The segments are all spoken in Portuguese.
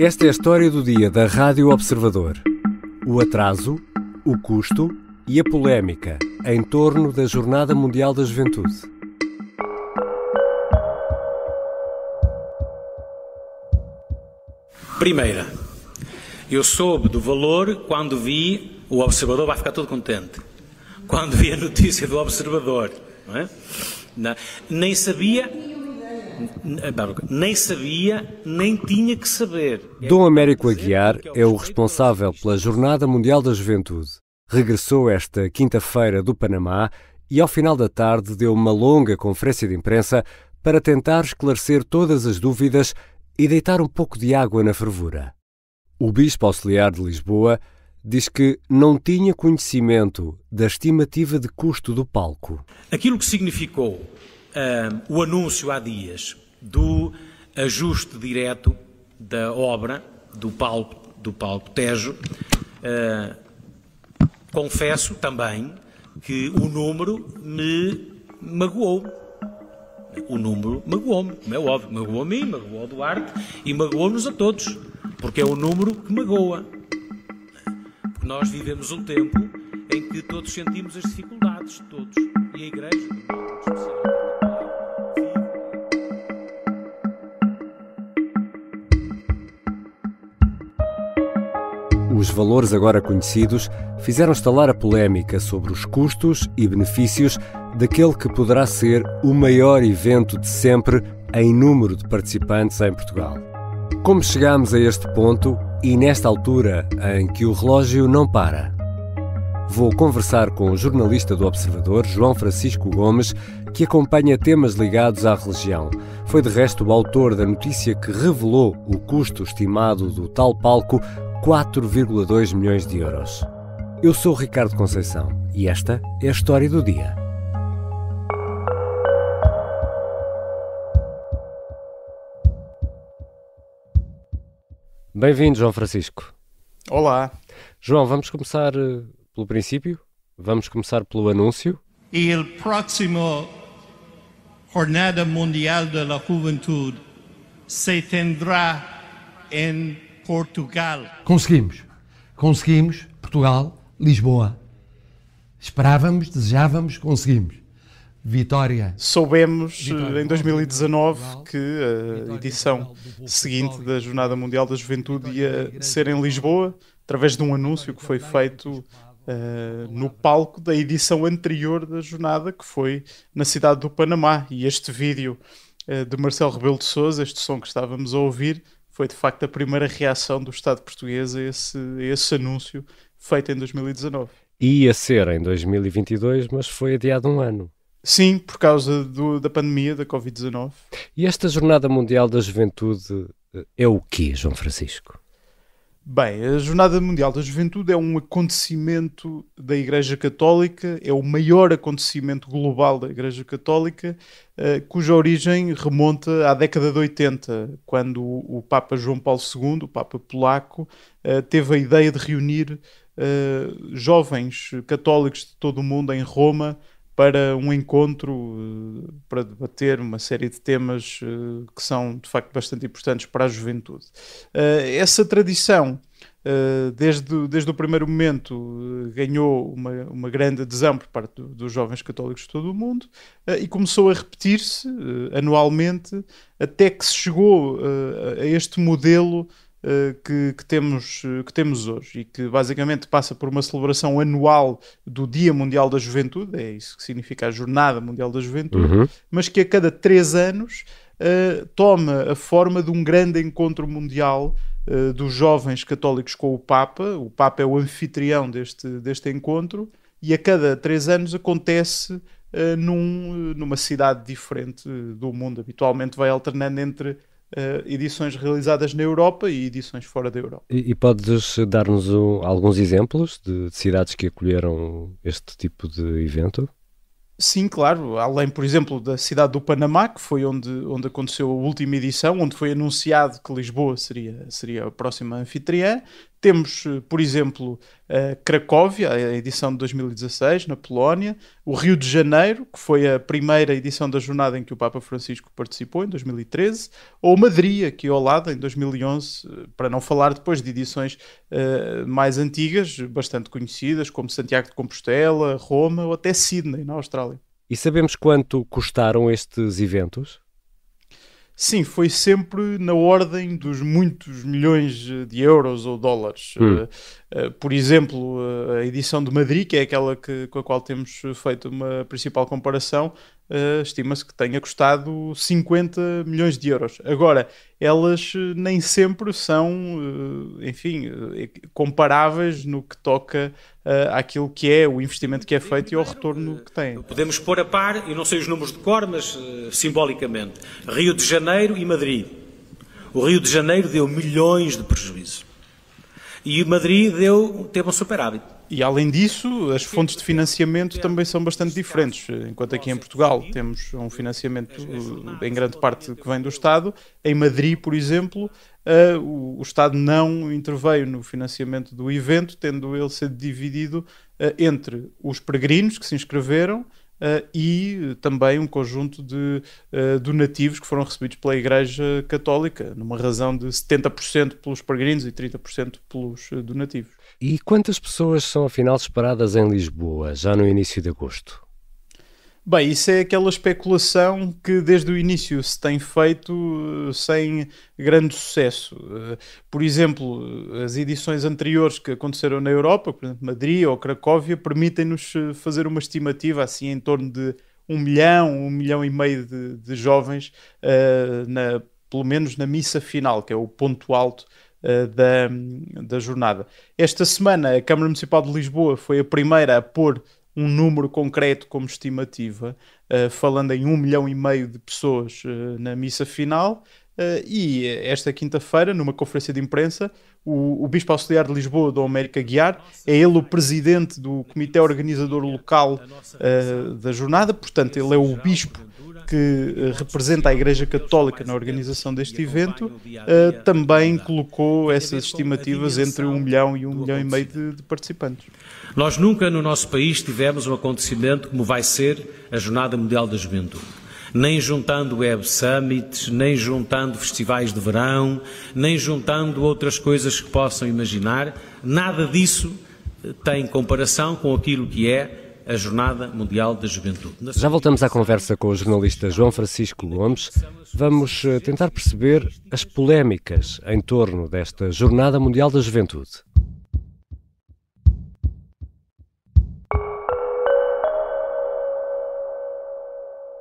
Esta é a história do dia da Rádio Observador. O atraso, o custo e a polémica em torno da Jornada Mundial da Juventude. Primeira, eu soube do valor quando vi o Observador, vai ficar todo contente. Quando vi a notícia do Observador, não é? Nem sabia, nem tinha que saber. Dom Américo Aguiar é o responsável pela Jornada Mundial da Juventude. Regressou esta quinta-feira do Panamá e, ao final da tarde, deu uma longa conferência de imprensa para tentar esclarecer todas as dúvidas e deitar um pouco de água na fervura. O Bispo Auxiliar de Lisboa diz que não tinha conhecimento da estimativa de custo do palco. Aquilo que significou o anúncio há dias do ajuste direto da obra do palco Tejo, confesso também que o número me magoou. O número magoou-me, como é óbvio. Magoou a mim, magoou ao Duarte e magoou-nos a todos, porque é o número que magoa. Porque nós vivemos um tempo em que todos sentimos as dificuldades, todos. E a Igreja, de modo especial, Os valores agora conhecidos fizeram estalar a polémica sobre os custos e benefícios daquele que poderá ser o maior evento de sempre em número de participantes em Portugal. Como chegamos a este ponto e nesta altura em que o relógio não para? Vou conversar com o jornalista do Observador, João Francisco Gomes, que acompanha temas ligados à religião. Foi de resto o autor da notícia que revelou o custo estimado do tal palco, 4,2 milhões de euros. Eu sou Ricardo Conceição e esta é a história do dia. Bem-vindo, João Francisco. Olá. João, vamos começar pelo princípio? Vamos começar pelo anúncio? E o próximo Jornada Mundial da Juventude se tendrá em Portugal. Conseguimos, Portugal, Lisboa. Esperávamos, desejávamos, conseguimos. Vitória. Soubemos em 2019 que a edição seguinte da Jornada Mundial da Juventude ia ser em Lisboa, através de um anúncio que foi feito no palco da edição anterior da jornada, que foi na cidade do Panamá. E este vídeo de Marcelo Rebelo de Sousa, este som que estávamos a ouvir, foi de facto a primeira reação do Estado português a esse anúncio feito em 2019. Ia ser em 2022, mas foi adiado um ano. Sim, por causa da pandemia da Covid-19. E esta Jornada Mundial da Juventude é o quê, João Francisco? Bem, a Jornada Mundial da Juventude é um acontecimento da Igreja Católica, é o maior acontecimento global da Igreja Católica, cuja origem remonta à década de 80, quando o Papa João Paulo II, o Papa polaco, teve a ideia de reunir jovens católicos de todo o mundo em Roma para um encontro para debater uma série de temas que são, de facto, bastante importantes para a juventude. Essa tradição, desde o primeiro momento, ganhou uma grande adesão por parte dos jovens católicos de todo o mundo e começou a repetir-se anualmente, até que se chegou a este modelo que temos hoje, e que basicamente passa por uma celebração anual do Dia Mundial da Juventude, é isso que significa a Jornada Mundial da Juventude, mas que a cada 3 anos toma a forma de um grande encontro mundial dos jovens católicos com o Papa. O Papa é o anfitrião deste encontro, e a cada 3 anos acontece numa cidade diferente do mundo. Habitualmente vai alternando entre edições realizadas na Europa e edições fora da Europa. E podes dar-nos alguns exemplos de cidades que acolheram este tipo de evento? Sim, claro. Além, por exemplo, da cidade do Panamá, que foi onde aconteceu a última edição, onde foi anunciado que Lisboa seria a próxima anfitriã, Temos, por exemplo, Cracóvia, a edição de 2016, na Polónia, o Rio de Janeiro, que foi a primeira edição da jornada em que o Papa Francisco participou, em 2013, ou Madrid, aqui ao lado, em 2011, para não falar depois de edições mais antigas, bastante conhecidas, como Santiago de Compostela, Roma ou até Sydney, na Austrália. E sabemos quanto custaram estes eventos? Sim, foi sempre na ordem dos muitos milhões de euros ou dólares. Por exemplo, a edição de Madrid, que é aquela com a qual temos feito uma principal comparação, estima-se que tenha custado 50 milhões de euros. Agora, elas nem sempre são, comparáveis no que toca àquilo que é o investimento que é feito e ao retorno que tem. Podemos pôr a par, eu não sei os números de cor, mas simbolicamente, Rio de Janeiro e Madrid. O Rio de Janeiro deu milhões de prejuízo. E Madrid teve um superávit. E além disso, as fontes de financiamento também são bastante diferentes. Enquanto aqui em Portugal temos um financiamento em grande parte que vem do Estado, em Madrid, por exemplo, o Estado não interveio no financiamento do evento, tendo ele sido dividido entre os peregrinos que se inscreveram e também um conjunto de donativos que foram recebidos pela Igreja Católica, numa razão de 70% pelos peregrinos e 30% pelos donativos. E quantas pessoas são afinal esperadas em Lisboa, já no início de agosto? Bem, isso é aquela especulação que desde o início se tem feito sem grande sucesso. Por exemplo, as edições anteriores que aconteceram na Europa, por exemplo, Madrid ou Cracóvia, permitem-nos fazer uma estimativa assim em torno de 1 milhão e meio de jovens, pelo menos na missa final, que é o ponto alto da jornada. Esta semana a Câmara Municipal de Lisboa foi a primeira a pôr um número concreto como estimativa, falando em 1,5 milhão de pessoas na missa final, e esta quinta-feira, numa conferência de imprensa, o Bispo Auxiliar de Lisboa, Dom Américo Aguiar, é ele o presidente do comitê organizador local da jornada, portanto ele é o Bispo que representa a Igreja Católica na organização deste evento, também colocou essas estimativas entre 1 milhão e 1,5 milhão de participantes. Nós nunca no nosso país tivemos um acontecimento como vai ser a Jornada Mundial da Juventude. Nem juntando Web Summits, nem juntando festivais de verão, nem juntando outras coisas que possam imaginar. Nada disso tem comparação com aquilo que é a Jornada Mundial da Juventude. Já voltamos à conversa com o jornalista João Francisco Gomes. Vamos tentar perceber as polémicas em torno desta Jornada Mundial da Juventude.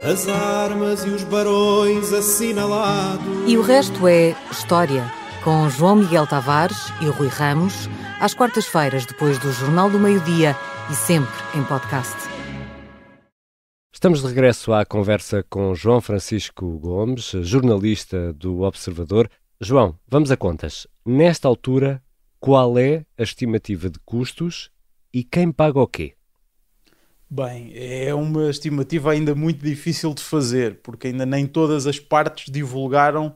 As armas e os barões assinalados. E o resto é história, com João Miguel Tavares e Rui Ramos, às quartas-feiras, depois do Jornal do Meio-Dia e sempre em podcast. Estamos de regresso à conversa com João Francisco Gomes, jornalista do Observador. João, vamos a contas. Nesta altura, qual é a estimativa de custos e quem paga o quê? Bem, é uma estimativa ainda muito difícil de fazer, porque ainda nem todas as partes divulgaram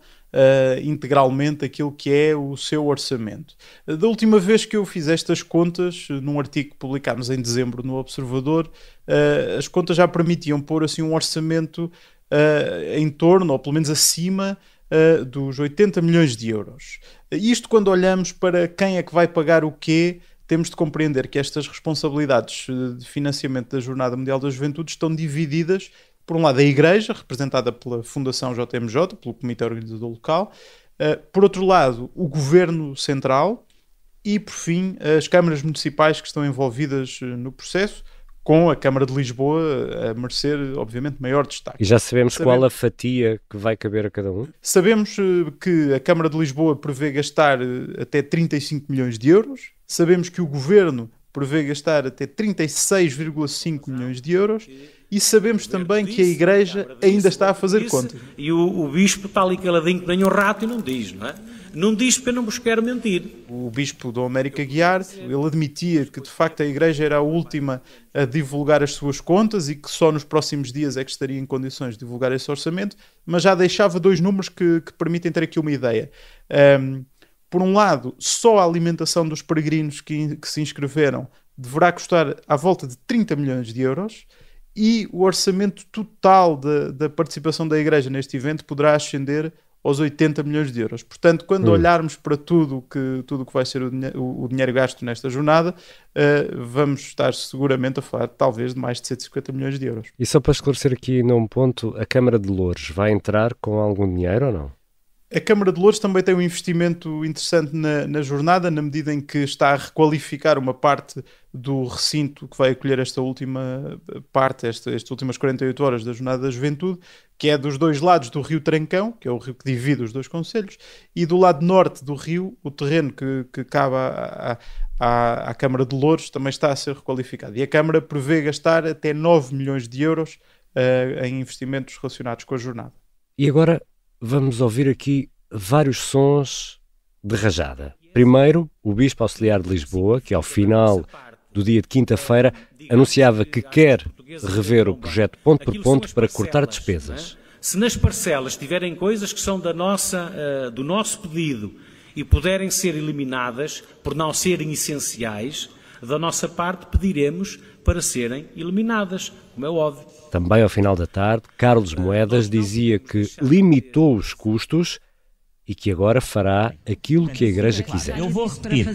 integralmente aquilo que é o seu orçamento. Da última vez que eu fiz estas contas, num artigo que publicámos em dezembro no Observador, as contas já permitiam pôr assim um orçamento em torno, ou pelo menos acima, dos 80 milhões de euros. Isto quando olhamos para quem é que vai pagar o quê, temos de compreender que estas responsabilidades de financiamento da Jornada Mundial da Juventude estão divididas, por um lado, a Igreja, representada pela Fundação JMJ, pelo Comitê Organizador Local, por outro lado, o Governo Central e, por fim, as câmaras municipais que estão envolvidas no processo, com a Câmara de Lisboa a merecer, obviamente, maior destaque. E já sabemos qual a fatia que vai caber a cada um? Sabemos que a Câmara de Lisboa prevê gastar até 35 milhões de euros, sabemos que o Governo prevê gastar até 36,5 milhões de euros e sabemos também que a Igreja ainda está a fazer contas. E o Bispo está ali caladinho que nem um rato e não diz, não é? Não diz porque eu não vos quero mentir. O Bispo Dom Américo Aguiar, ele admitia que de facto a Igreja era a última a divulgar as suas contas e que só nos próximos dias é que estaria em condições de divulgar esse orçamento, mas já deixava dois números que permitem ter aqui uma ideia. por um lado, só a alimentação dos peregrinos que se inscreveram deverá custar à volta de 30 milhões de euros e o orçamento total da participação da Igreja neste evento poderá ascender aos 80 milhões de euros. Portanto, quando olharmos para tudo que vai ser o dinheiro gasto nesta jornada, vamos estar seguramente a falar talvez de mais de 150 milhões de euros. E só para esclarecer aqui num ponto, a Câmara de Loures vai entrar com algum dinheiro ou não? A Câmara de Loures também tem um investimento interessante na jornada, na medida em que está a requalificar uma parte do recinto que vai acolher esta última parte, estas últimas 48 horas da Jornada da Juventude, que é dos dois lados do Rio Trancão, que é o rio que divide os dois concelhos, e do lado norte do rio, o terreno que cabe à Câmara de Loures também está a ser requalificado. E a Câmara prevê gastar até 9 milhões de euros em investimentos relacionados com a jornada. E agora vamos ouvir aqui vários sons de rajada. Primeiro, o Bispo Auxiliar de Lisboa, que ao final do dia de quinta-feira anunciava que quer rever o projeto ponto por ponto para cortar despesas. Se nas parcelas tiverem coisas que são do nosso pedido e puderem ser eliminadas por não serem essenciais, da nossa parte pediremos para serem eliminadas, como é óbvio. Também ao final da tarde, Carlos Moedas dizia que limitou os custos e que agora fará aquilo que a Igreja quiser. Eu vou repetir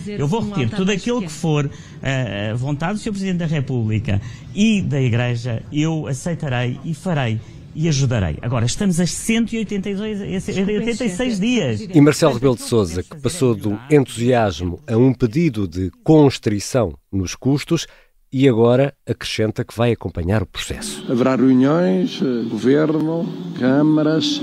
tudo aquilo que for a vontade do Sr. Presidente da República e da Igreja, eu aceitarei e farei e ajudarei. Agora, estamos a 186 dias. E Marcelo Rebelo de Sousa, que passou do entusiasmo a um pedido de constrição nos custos, e agora acrescenta que vai acompanhar o processo. Haverá reuniões, governo, câmaras,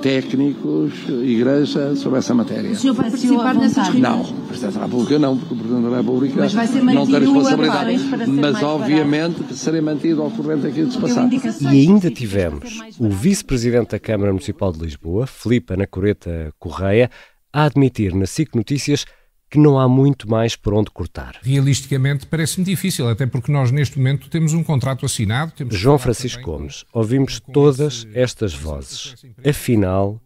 técnicos, igreja, sobre essa matéria. O senhor vai participar nessas reuniões? Não, o Presidente da República não, porque o Presidente da República mas vai ser não tem responsabilidade. Mas obviamente que serei mantido ao corrente daquilo que se passar. E ainda tivemos o Vice-Presidente da Câmara Municipal de Lisboa, Filipe Anacoreta Correia, a admitir na SIC Notícias que não há muito mais por onde cortar. Realisticamente parece-me difícil, até porque nós neste momento temos um contrato assinado. João Francisco Gomes, ouvimos todas estas vozes. Afinal,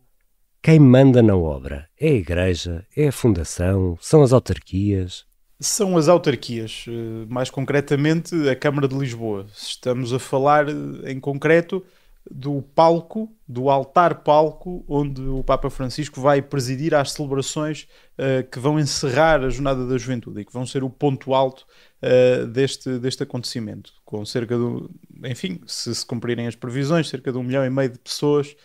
quem manda na obra? É a Igreja? É a Fundação? São as autarquias? São as autarquias, mais concretamente a Câmara de Lisboa. Estamos a falar em concreto do palco, do altar-palco, onde o Papa Francisco vai presidir às celebrações que vão encerrar a Jornada da Juventude e que vão ser o ponto alto deste acontecimento, com cerca de, enfim, se cumprirem as previsões, cerca de 1,5 milhão de pessoas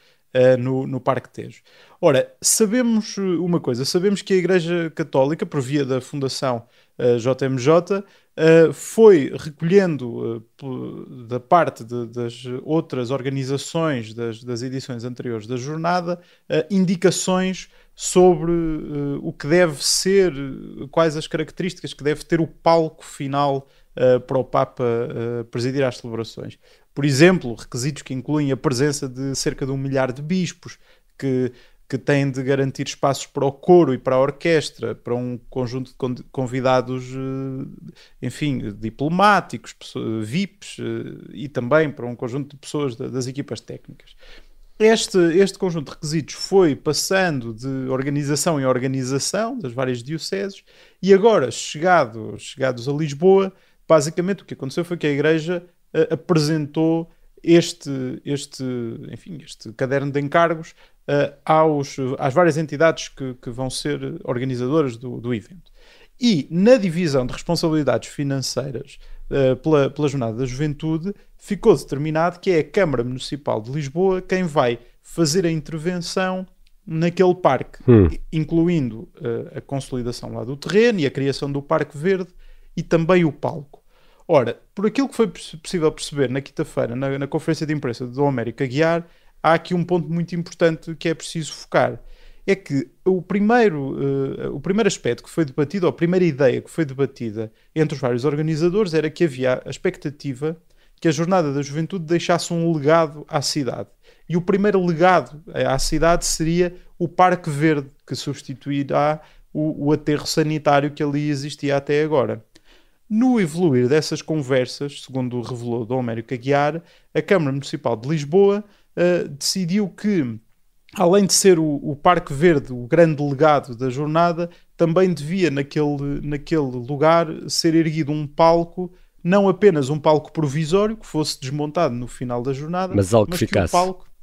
no Parque Tejo. Ora, sabemos uma coisa, sabemos que a Igreja Católica, por via da Fundação JMJ, foi recolhendo da parte das outras organizações das edições anteriores da jornada indicações sobre o que deve ser, quais as características que deve ter o palco final para o Papa presidir às celebrações. Por exemplo, requisitos que incluem a presença de cerca de 1 milhar de bispos, que têm de garantir espaços para o coro e para a orquestra, para um conjunto de convidados, enfim, diplomáticos, VIPs, e também para um conjunto de pessoas das equipas técnicas. Este conjunto de requisitos foi passando de organização em organização das várias dioceses e agora, chegados a Lisboa, basicamente o que aconteceu foi que a Igreja apresentou este caderno de encargos às várias entidades que vão ser organizadoras do evento. E na divisão de responsabilidades financeiras pela Jornada da Juventude ficou determinado que é a Câmara Municipal de Lisboa quem vai fazer a intervenção naquele parque, incluindo a consolidação lá do terreno e a criação do Parque Verde e também o palco. Ora, por aquilo que foi possível perceber na quinta-feira, na conferência de imprensa de Dom Américo Aguiar, há aqui um ponto muito importante que é preciso focar. É que o primeiro aspecto que foi debatido, ou a primeira ideia que foi debatida entre os vários organizadores, era que havia a expectativa que a Jornada da Juventude deixasse um legado à cidade. E o primeiro legado à cidade seria o Parque Verde, que substituirá o aterro sanitário que ali existia até agora. No evoluir dessas conversas, segundo revelou Dom Américo Aguiar, a Câmara Municipal de Lisboa decidiu que além de ser o Parque Verde o grande legado da jornada, também devia naquele lugar ser erguido um palco, não apenas um palco provisório que fosse desmontado no final da jornada, mas algo que ficasse.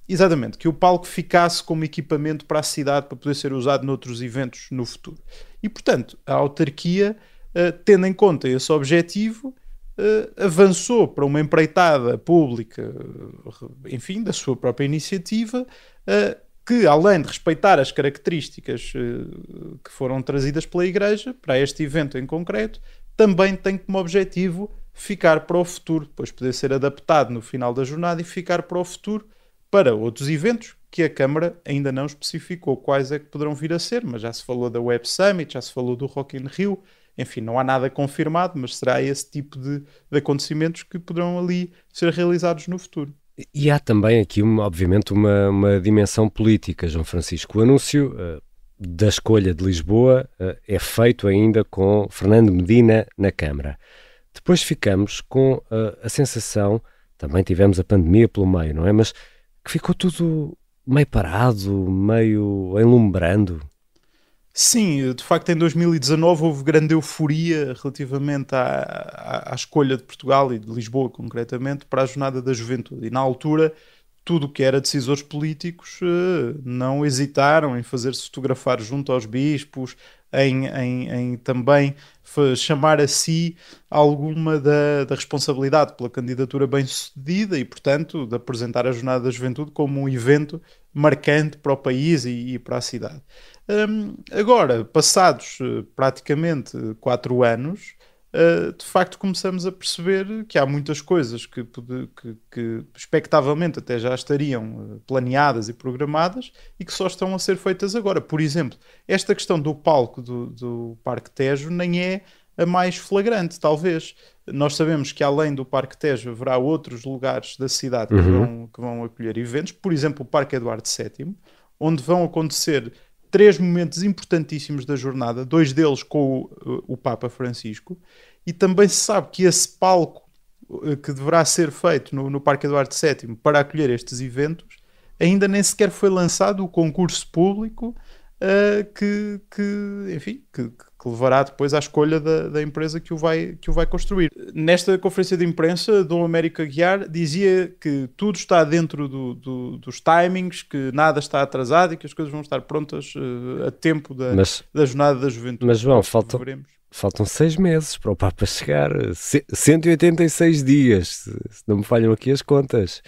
Exatamente, que o palco ficasse como equipamento para a cidade para poder ser usado noutros eventos no futuro. E, portanto, a autarquia, tendo em conta esse objetivo, avançou para uma empreitada pública, enfim, da sua própria iniciativa, que, além de respeitar as características que foram trazidas pela Igreja para este evento em concreto, também tem como objetivo ficar para o futuro, depois poder ser adaptado no final da jornada e ficar para o futuro para outros eventos que a Câmara ainda não especificou quais é que poderão vir a ser, mas já se falou da Web Summit, já se falou do Rock in Rio, enfim, não há nada confirmado, mas será esse tipo de acontecimentos que poderão ali ser realizados no futuro. E há também aqui, obviamente, uma dimensão política, João Francisco. O anúncio da escolha de Lisboa é feito ainda com Fernando Medina na Câmara. Depois ficamos com a sensação, também tivemos a pandemia pelo meio, não é? Mas que ficou tudo meio parado, meio enlumbrando. Sim, de facto em 2019 houve grande euforia relativamente à escolha de Portugal e de Lisboa concretamente para a Jornada da Juventude, e na altura tudo o que era decisores políticos não hesitaram em fazer-se fotografar junto aos bispos, em também chamar a si alguma da responsabilidade pela candidatura bem-sucedida e, portanto, de apresentar a Jornada da Juventude como um evento marcante para o país e para a cidade. Agora, passados praticamente 4 anos, de facto começamos a perceber que há muitas coisas que expectavelmente até já estariam planeadas e programadas e que só estão a ser feitas agora. Por exemplo, esta questão do palco do Parque Tejo nem é a mais flagrante, talvez. Nós sabemos que além do Parque Tejo haverá outros lugares da cidade que vão acolher eventos, por exemplo o Parque Eduardo VII, onde vão acontecer 3 momentos importantíssimos da jornada, 2 deles com o Papa Francisco, e também se sabe que esse palco que deverá ser feito no Parque Eduardo VII para acolher estes eventos, ainda nem sequer foi lançado o concurso público que levará depois à escolha da empresa que o vai construir. Nesta conferência de imprensa, Dom Américo Aguiar dizia que tudo está dentro dos timings, que nada está atrasado e que as coisas vão estar prontas a tempo da Jornada da Juventude. Mas, João, faltam 6 meses para o Papa chegar, 186 dias, se não me falham aqui as contas.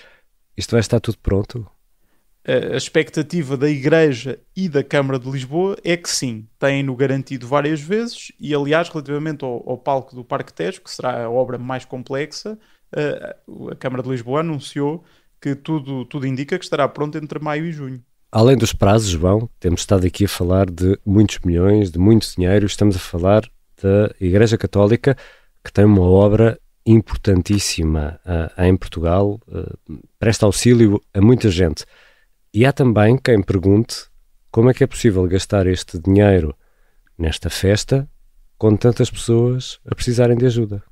Isto vai estar tudo pronto? A expectativa da Igreja e da Câmara de Lisboa é que sim, têm-no garantido várias vezes e, aliás, relativamente ao palco do Parque Tejo, que será a obra mais complexa, a Câmara de Lisboa anunciou que tudo indica que estará pronto entre maio e junho. Além dos prazos, João, temos estado aqui a falar de muitos milhões, de muito dinheiro, estamos a falar da Igreja Católica, que tem uma obra importantíssima em Portugal, presta auxílio a muita gente. E há também quem pergunte como é que é possível gastar este dinheiro nesta festa com tantas pessoas a precisarem de ajuda.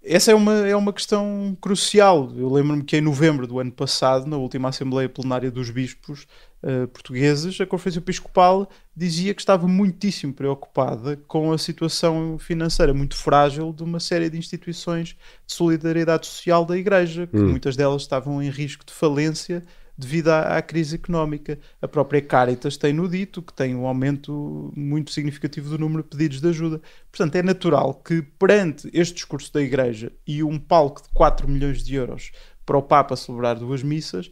Essa é uma questão crucial. Eu lembro-me que em novembro do ano passado, na última Assembleia Plenária dos Bispos portugueses, a Conferência Episcopal dizia que estava muitíssimo preocupada com a situação financeira muito frágil de uma série de instituições de solidariedade social da Igreja, que muitas delas estavam em risco de falência devido à crise económica. A própria Caritas tem-no dito, que tem um aumento muito significativo do número de pedidos de ajuda. Portanto, é natural que, perante este discurso da Igreja e um palco de 4 milhões de euros para o Papa celebrar 2 missas,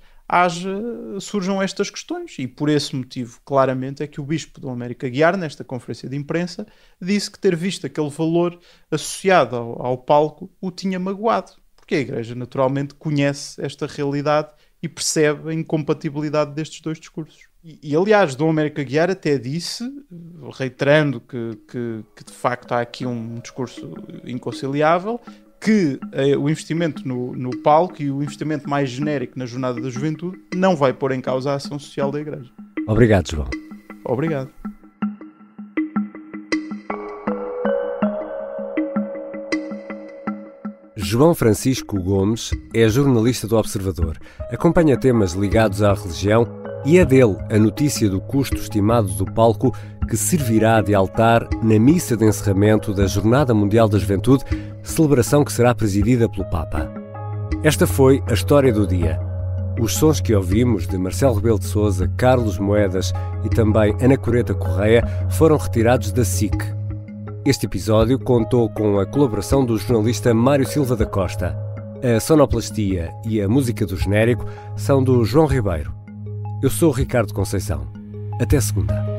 surjam estas questões. E por esse motivo, claramente, é que o Bispo Dom Américo Aguiar, nesta conferência de imprensa, disse que ter visto aquele valor associado ao palco o tinha magoado. Porque a Igreja, naturalmente, conhece esta realidade e percebe a incompatibilidade destes 2 discursos. E aliás, Dom Américo Aguiar até disse, reiterando que de facto há aqui um discurso inconciliável, que o investimento no palco e o investimento mais genérico na Jornada da Juventude não vai pôr em causa a ação social da Igreja. Obrigado, João. Obrigado. João Francisco Gomes é jornalista do Observador. Acompanha temas ligados à religião E é dele a notícia do custo estimado do palco que servirá de altar na missa de encerramento da Jornada Mundial da Juventude, celebração que será presidida pelo Papa. Esta foi a história do dia. Os sons que ouvimos de Marcelo Rebelo de Sousa, Carlos Moedas e também Ana Coreta Correia foram retirados da SIC. Este episódio contou com a colaboração do jornalista Mário Silva da Costa. A sonoplastia e a música do genérico são do João Ribeiro. Eu sou o Ricardo Conceição. Até segunda.